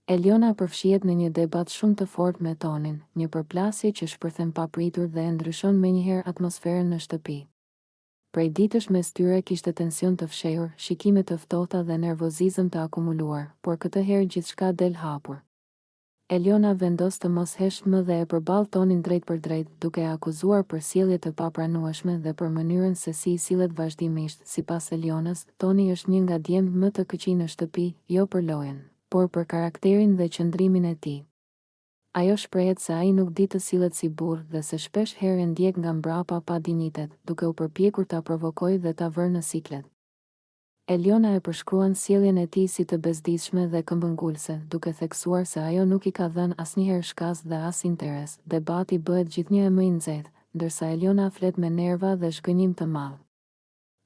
Eliona përfshihet në një debat shumë të fortë me Tonin, një përplasje që shpërthen papritur dhe e ndryshon menjëherë atmosferën në shtëpi. Prej ditësh mes tyre kishte tension të fshehur, shikime të ftohta dhe nervozizëm të akumuluar, por këtë herë gjithçka del hapur. Eliona vendos të mos hesht më dhe e përball Tonin drejt për drejt, duke e akuzuar për sjellje të papranueshme dhe për mënyrën se si i sillet vazhdimisht. Sipas Elionës, Toni është një nga djemtë më të këqij në shtëpi, jo për lojën, por për karakterin dhe qëndrimin e tij. Ajo shprehet se ai nuk di të sillet si burr dhe se shpesh herë ndjek nga mbrapa pa dinjitet, duke u përpjekur ta provokojë dhe ta vërë në siklet. Eliona e përshkruan sjelljen e tij si të bezdishme dhe këmbëngulse, duke theksuar se ajo nuk i ka dhënë asnjëherë shkas dhe as interes. Debati bëhet gjithnjë e më i nxehtë, ndërsa Eliona flet me nerva dhe zhgënjim të madh.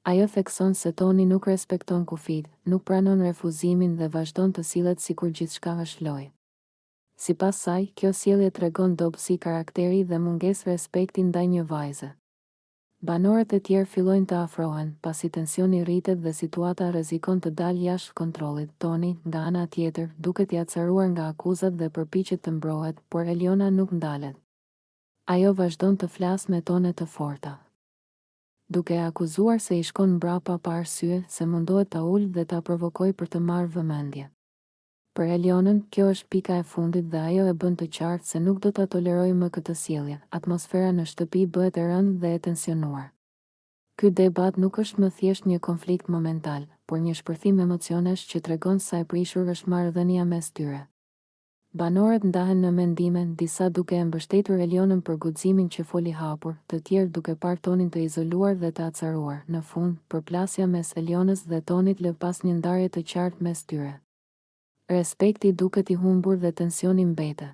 Ajo thekson se Toni nuk respekton kufijt, nuk pranon refuzimin dhe vazhdon të sillet sikur gjithçka është lojë. Sipas saj, kjo sjellje tregon dobësi karakteri dhe mungesë respekti ndaj një vajze. Banorët e tjerë fillojnë të afrohen, pasi tensioni rritet dhe situata rrezikon të dalë jashtë kontrollit. Toni, nga ana tjetër, duket i acaruar nga akuzat dhe përpiqet të mbrohet, por Eliona nuk ndalet. Ajo vazhdon të flasë me tone të forta, duke e akuzuar se i shkon mbrapa pa arsye, se mundohet ta ulë dhe ta provokojë për të marrë vëmendje. Për Elionën, kjo është pika e fundit dhe ajo e bën të qartë se nuk do ta tolerojë më këtë sjellje. Atmosfera në shtëpi bëhet e rëndë dhe e tensionuar. Ky debat nuk është më thjesht një konflikt momental, por një shpërthim emocionesh që tregon sa e prishur është marrëdhënia mes tyre. Banorët ndahen në mendime, disa duke e mbështetur Elionën për guximin që foli hapur, të tjerë duke parë Tonin të izoluar dhe të acaruar. Në fund, përplasja mes Elionës dhe Tonit lë pas një ndarje të qartë mes tyre. Respekti duket i humbur dhe tensioni mbete.